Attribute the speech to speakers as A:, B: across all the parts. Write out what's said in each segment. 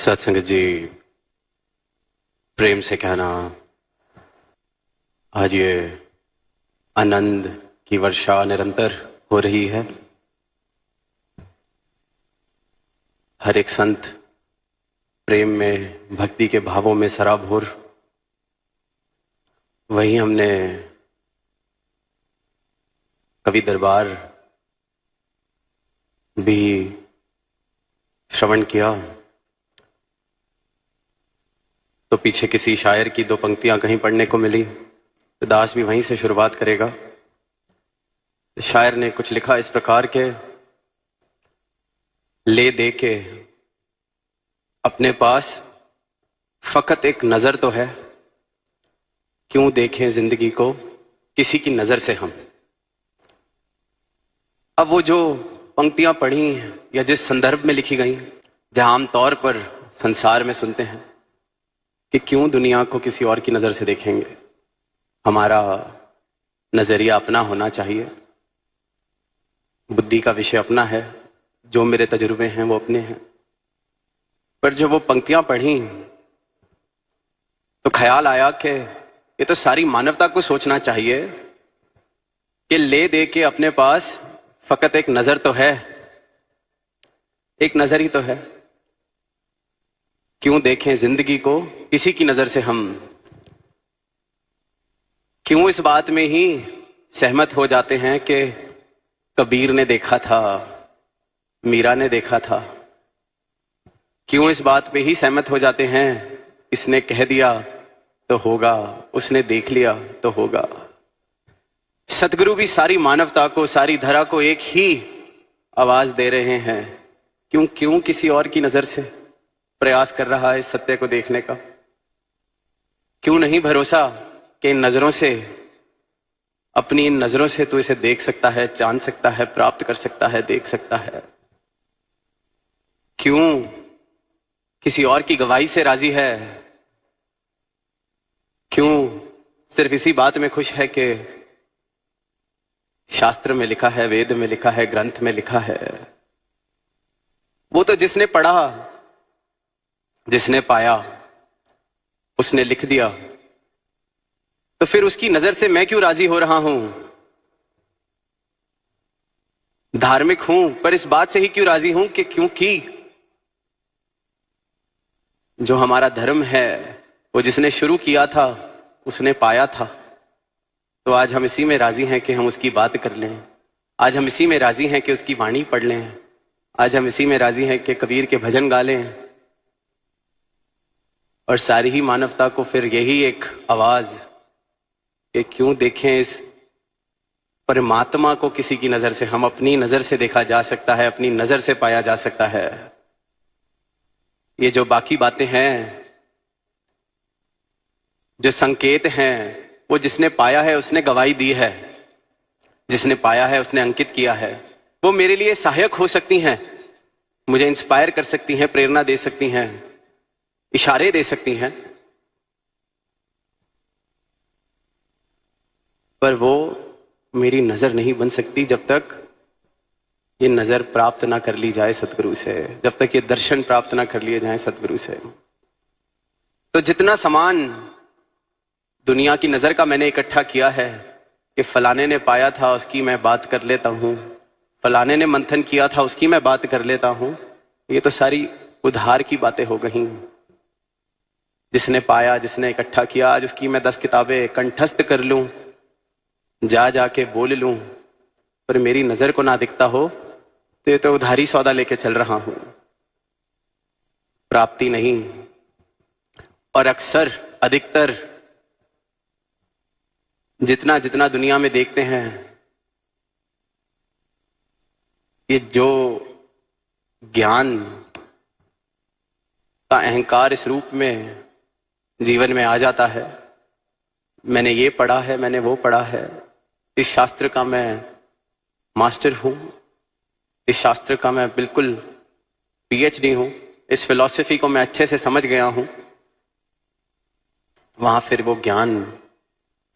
A: सत्संग जी, प्रेम से कहना, आज ये आनंद की वर्षा निरंतर हो रही है। हर एक संत प्रेम में, भक्ति के भावों में सराबोर। वहीं हमने कवि दरबार भी श्रवण किया, तो पीछे किसी शायर की दो पंक्तियां कहीं पढ़ने को मिली, तो दास भी वहीं से शुरुआत करेगा। शायर ने कुछ लिखा इस प्रकार के, ले दे के अपने पास फकत एक नजर तो है, क्यों देखें जिंदगी को किसी की नजर से हम। अब वो जो पंक्तियां पढ़ी या जिस संदर्भ में लिखी गई, जहां आमतौर पर संसार में सुनते हैं कि क्यों दुनिया को किसी और की नजर से देखेंगे, हमारा नजरिया अपना होना चाहिए, बुद्धि का विषय अपना है, जो मेरे तजुर्बे हैं वो अपने हैं। पर जब वो पंक्तियां पढ़ी तो ख्याल आया कि ये तो सारी मानवता को सोचना चाहिए कि ले दे के अपने पास फकत एक नजर तो है, एक नजर ही तो है, क्यों देखें जिंदगी को किसी की नजर से हम। क्यों इस बात में ही सहमत हो जाते हैं कि कबीर ने देखा था, मीरा ने देखा था। क्यों इस बात पे ही सहमत हो जाते हैं, इसने कह दिया तो होगा, उसने देख लिया तो होगा। सतगुरु भी सारी मानवता को, सारी धरा को एक ही आवाज दे रहे हैं, क्यों क्यों किसी और की नजर से प्रयास कर रहा है इस सत्य को देखने का। क्यों नहीं भरोसा कि इन नजरों से, अपनी इन नजरों से तू इसे देख सकता है, जान सकता है, प्राप्त कर सकता है, देख सकता है। क्यों किसी और की गवाही से राजी है, क्यों सिर्फ इसी बात में खुश है कि शास्त्र में लिखा है, वेद में लिखा है, ग्रंथ में लिखा है। वो तो जिसने पढ़ा, जिसने पाया, उसने लिख दिया, तो फिर उसकी नजर से मैं क्यों राजी हो रहा हूं। धार्मिक हूं पर इस बात से ही क्यों राजी हूं कि क्योंकि जो हमारा धर्म है वो जिसने शुरू किया था उसने पाया था। तो आज हम इसी में राजी हैं कि हम उसकी बात कर लें, आज हम इसी में राजी हैं कि उसकी वाणी पढ़ लें, आज हम इसी में राजी हैं कि कबीर के भजन गा लें। और सारी ही मानवता को फिर यही एक आवाज कि क्यों देखें इस परमात्मा को किसी की नजर से, हम अपनी नजर से देखा जा सकता है, अपनी नजर से पाया जा सकता है। ये जो बाकी बातें हैं, जो संकेत हैं, वो जिसने पाया है उसने गवाही दी है, जिसने पाया है उसने अंकित किया है। वो मेरे लिए सहायक हो सकती हैं, मुझे इंस्पायर कर सकती हैं, प्रेरणा दे सकती हैं, इशारे दे सकती हैं, पर वो मेरी नजर नहीं बन सकती जब तक ये नजर प्राप्त ना कर ली जाए सतगुरु से, जब तक ये दर्शन प्राप्त ना कर लिए जाए सतगुरु से। तो जितना सामान दुनिया की नजर का मैंने इकट्ठा किया है कि फलाने ने पाया था उसकी मैं बात कर लेता हूं, फलाने ने मंथन किया था उसकी मैं बात कर लेता हूं, ये तो सारी उधार की बातें हो गई। जिसने पाया, जिसने इकट्ठा किया, आज उसकी मैं 10 किताबें कंठस्थ कर लूं, जा जाके बोल लूं, पर मेरी नजर को ना दिखता हो तो ये तो उधारी सौदा लेके चल रहा हूं, प्राप्ति नहीं। और अक्सर, अधिकतर जितना जितना दुनिया में देखते हैं, ये जो ज्ञान का अहंकार इस रूप में जीवन में आ जाता है, मैंने ये पढ़ा है, मैंने वो पढ़ा है, इस शास्त्र का मैं मास्टर हूं, इस शास्त्र का मैं बिल्कुल पीएचडी हूं, इस फिलॉसफी को मैं अच्छे से समझ गया हूं। वहां फिर वो ज्ञान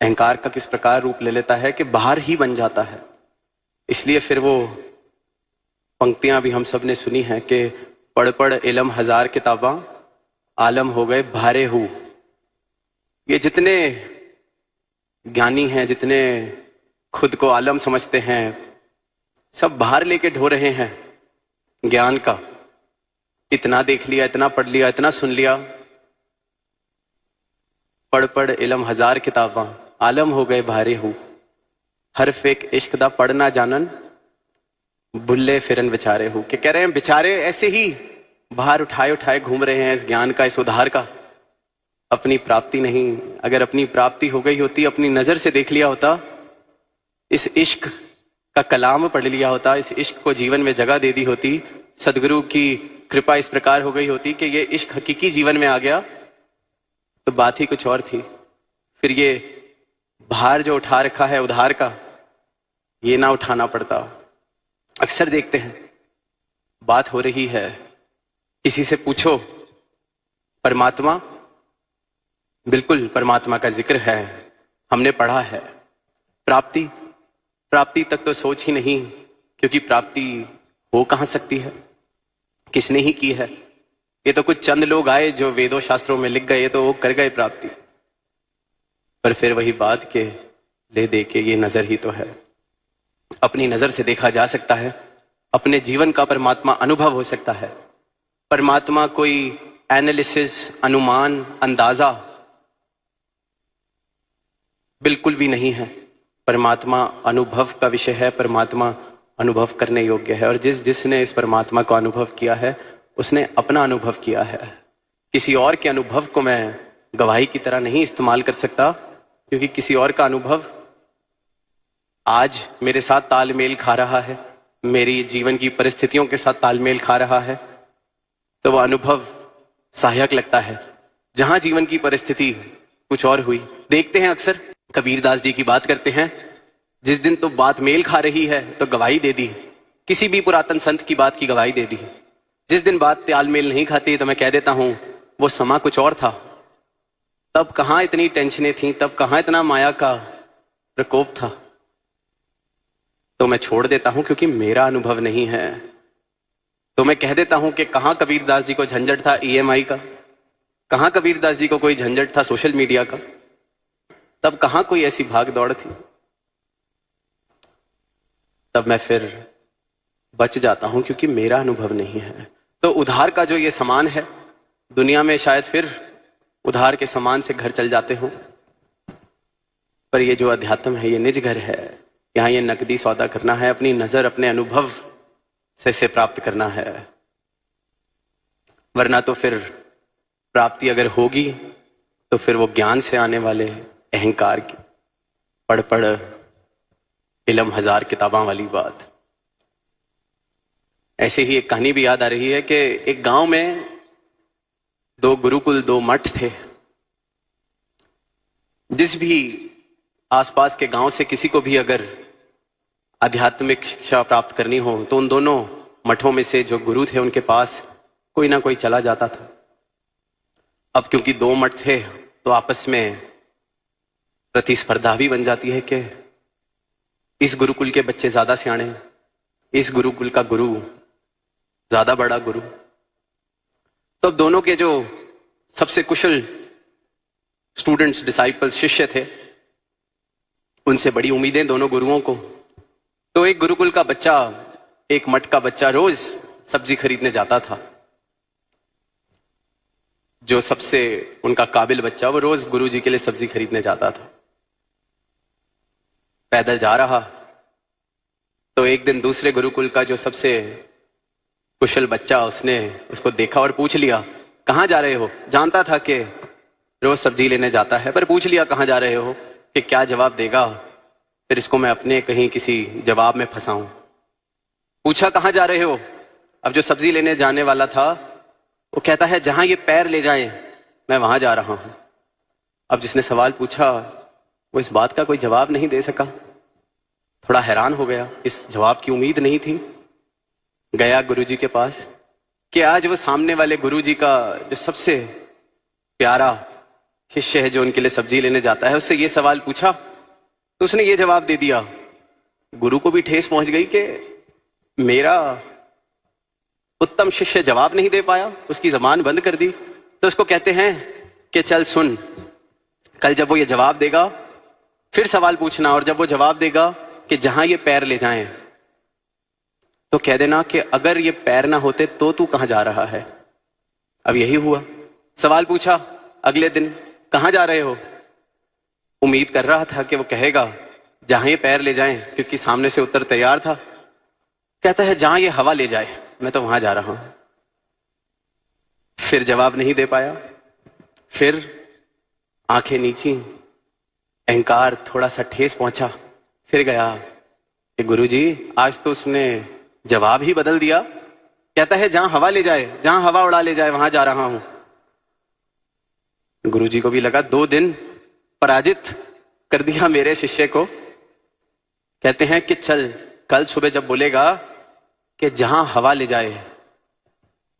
A: अहंकार का किस प्रकार रूप ले लेता है कि बाहर ही बन जाता है। इसलिए फिर वो पंक्तियां भी हम सब ने सुनी हैं कि पढ़ पढ़ इलम हजार किताबां, आलम हो गए भारे हूं। ये जितने ज्ञानी हैं, जितने खुद को आलम समझते हैं, सब बाहर लेके ढो रहे हैं ज्ञान का। इतना देख लिया, इतना पढ़ लिया, इतना सुन लिया, पढ़ पढ़ इलम हजार किताबां, आलम हो गए भारे हूं। हर फेक इश्क दा पढ़ना जानन, बुल्ले फिरन बेचारे हूं। कि कह रहे हैं बेचारे ऐसे ही बाहर उठाए उठाए घूम रहे हैं इस ज्ञान का, इस उद्धार का, अपनी प्राप्ति नहीं। अगर अपनी प्राप्ति हो गई होती, अपनी नजर से देख लिया होता, इस इश्क का कलाम पढ़ लिया होता, इस इश्क को जीवन में जगह दे दी होती, सदगुरु की कृपा इस प्रकार हो गई होती कि ये इश्क हकीकी जीवन में आ गया, तो बात ही कुछ और थी। फिर ये भार जो उठा रखा है उद्धार का, ये ना उठाना पड़ता। अक्सर देखते हैं बात हो रही है, किसी से पूछो परमात्मा, बिल्कुल परमात्मा का जिक्र है, हमने पढ़ा है। प्राप्ति, प्राप्ति तक तो सोच ही नहीं, क्योंकि प्राप्ति हो कहां सकती है, किसने ही की है। ये तो कुछ चंद लोग आए जो वेदों शास्त्रों में लिख गए, तो वो कर गए प्राप्ति। पर फिर वही बात के ले दे के ये नजर ही तो है। अपनी नजर से देखा जा सकता है, अपने जीवन का परमात्मा अनुभव हो सकता है। परमात्मा कोई एनालिसिस, अनुमान, अंदाजा बिल्कुल भी नहीं है। परमात्मा अनुभव का विषय है, परमात्मा अनुभव करने योग्य है। और जिसने इस परमात्मा को अनुभव किया है, उसने अपना अनुभव किया है। किसी और के अनुभव को मैं गवाही की तरह नहीं इस्तेमाल कर सकता, क्योंकि किसी और का अनुभव आज मेरे साथ तालमेल खा रहा है, मेरी जीवन की परिस्थितियों के साथ तालमेल खा रहा है, तो वह अनुभव सहायक लगता है। जहां जीवन की परिस्थिति कुछ और हुई, देखते हैं अक्सर कबीरदास जी की बात करते हैं, जिस दिन तो बात मेल खा रही है तो गवाही दे दी, किसी भी पुरातन संत की बात की गवाही दे दी। जिस दिन बात तालमेल नहीं खाती तो मैं कह देता हूं वो समा कुछ और था। तब कहां इतनी टेंशनें थी, तब कहां इतना माया का प्रकोप था, तो मैं छोड़ देता हूं क्योंकि मेरा अनुभव नहीं है। तो मैं कह देता हूं कि कहां कबीरदास जी को झंझट था EMI का, कहां कबीरदास जी को कोई झंझट था सोशल मीडिया का, तब कहां कोई ऐसी भाग दौड़ थी। तब मैं फिर बच जाता हूं क्योंकि मेरा अनुभव नहीं है। तो उधार का जो ये समान है, दुनिया में शायद फिर उधार के समान से घर चल जाते हो, पर ये जो अध्यात्म है ये निज घर है। यहां ये नकदी सौदा करना है, अपनी नजर अपने अनुभव से प्राप्त करना है। वरना तो फिर प्राप्ति अगर होगी तो फिर वो ज्ञान से आने वाले अहंकार की पढ़ पढ़ इलम हजार किताबां वाली बात। ऐसे ही एक कहानी भी याद आ रही है कि एक गांव में 2 गुरुकुल, 2 मठ थे। जिस भी आसपास के गांव से किसी को भी अगर आध्यात्मिक शिक्षा प्राप्त करनी हो तो उन दोनों मठों में से जो गुरु थे उनके पास कोई ना कोई चला जाता था। अब क्योंकि 2 मठ थे तो आपस में प्रतिस्पर्धा भी बन जाती है कि इस गुरुकुल के बच्चे ज्यादा सियाणे, इस गुरुकुल का गुरु ज्यादा बड़ा गुरु। तो अब दोनों के जो सबसे कुशल स्टूडेंट्स, डिसाइपल्स, शिष्य थे, उनसे बड़ी उम्मीदें दोनों गुरुओं को। तो एक गुरुकुल का बच्चा, एक मठ का बच्चा रोज सब्जी खरीदने जाता था। जो सबसे उनका काबिल बच्चा, वो रोज गुरुजी के लिए सब्जी खरीदने जाता था। पैदल जा रहा तो एक दिन दूसरे गुरुकुल का जो सबसे कुशल बच्चा, उसने उसको देखा और पूछ लिया, कहां जा रहे हो? जानता था कि रोज सब्जी लेने जाता है, पर पूछ लिया कहां जा रहे हो, कि क्या जवाब देगा, फिर इसको मैं अपने कहीं किसी जवाब में फंसाऊं। पूछा कहां जा रहे हो? अब जो सब्जी लेने जाने वाला था वो कहता है जहां ये पैर ले जाए मैं वहां जा रहा हूं। अब जिसने सवाल पूछा वो इस बात का कोई जवाब नहीं दे सका, थोड़ा हैरान हो गया, इस जवाब की उम्मीद नहीं थी। गया गुरुजी के पास कि आज वो सामने वाले गुरुजी का जो सबसे प्यारा शिष्य है, जो उनके लिए सब्जी लेने जाता है, उससे ये सवाल पूछा तो उसने ये जवाब दे दिया। गुरु को भी ठेस पहुंच गई कि मेरा उत्तम शिष्य जवाब नहीं दे पाया, उसकी जबान बंद कर दी। तो उसको कहते हैं कि चल सुन, कल जब वो ये जवाब देगा फिर सवाल पूछना, और जब वो जवाब देगा कि जहां ये पैर ले जाएं, तो कह देना कि अगर ये पैर ना होते तो तू कहां जा रहा है। अब यही हुआ, सवाल पूछा, अगले दिन कहां जा रहे हो। उम्मीद कर रहा था कि वो कहेगा जहां ये पैर ले जाएं, क्योंकि सामने से उत्तर तैयार था। कहता है जहां ये हवा ले जाए, मैं तो वहां जा रहा हूं। फिर जवाब नहीं दे पाया, फिर आंखें नीची, अहंकार थोड़ा सा ठेस पहुंचा, फिर गया कि गुरुजी आज तो उसने जवाब ही बदल दिया। कहता है जहां हवा ले जाए, जहां हवा उड़ा ले जाए वहां जा रहा हूं। गुरुजी को भी लगा 2 दिन पराजित कर दिया मेरे शिष्य को। कहते हैं कि चल कल सुबह जब बोलेगा कि जहां हवा ले जाए,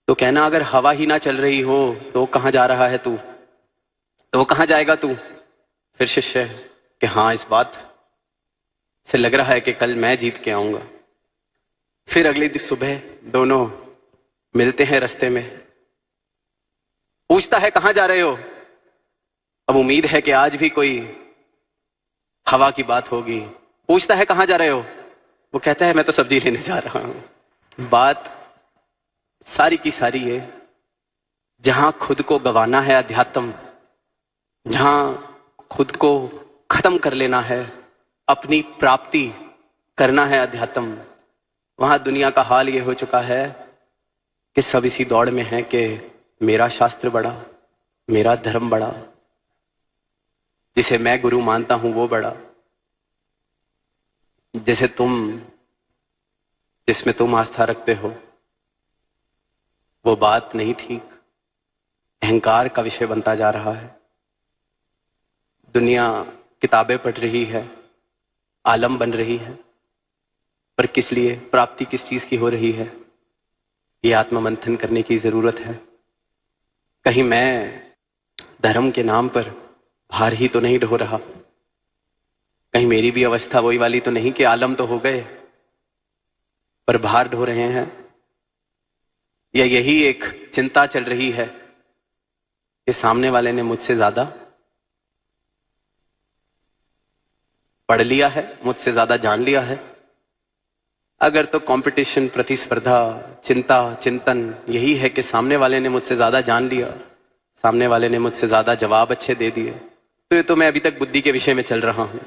A: तो कहना अगर हवा ही ना चल रही हो तो कहां जा रहा है तू, तो कहां जाएगा तू। फिर शिष्य कि हाँ, इस बात से लग रहा है कि कल मैं जीत के आऊंगा। फिर अगले दिन सुबह दोनों मिलते हैं रास्ते में, पूछता है कहां जा रहे हो। अब उम्मीद है कि आज भी कोई हवा की बात होगी। पूछता है कहां जा रहे हो, वो कहता है मैं तो सब्जी लेने जा रहा हूं। बात सारी की सारी है, जहां खुद को गंवाना है अध्यात्म, जहां खुद को खत्म कर लेना है, अपनी प्राप्ति करना है अध्यात्म, वहां दुनिया का हाल ये हो चुका है कि सब इसी दौड़ में है कि मेरा शास्त्र बड़ा, मेरा धर्म बड़ा, जिसे मैं गुरु मानता हूं वो बड़ा, जिसमें तुम आस्था रखते हो वो बात नहीं ठीक। अहंकार का विषय बनता जा रहा है। दुनिया किताबें पढ़ रही है, आलम बन रही है, पर किस लिए, प्राप्ति किस चीज की हो रही है, ये आत्ममंथन करने की जरूरत है। कहीं मैं धर्म के नाम पर भार ही तो नहीं ढो रहा, कहीं मेरी भी अवस्था वही वाली तो नहीं कि आलम तो हो गए पर भार ढो रहे हैं। या यही एक चिंता चल रही है कि सामने वाले ने मुझसे ज्यादा पढ़ लिया है, मुझसे ज्यादा जान लिया है। अगर तो कंपटीशन, प्रतिस्पर्धा, चिंता, चिंतन यही है कि सामने वाले ने मुझसे ज्यादा जान लिया, सामने वाले ने मुझसे ज्यादा जवाब अच्छे दे दिए, तो ये तो मैं अभी तक बुद्धि के विषय में चल रहा हूं।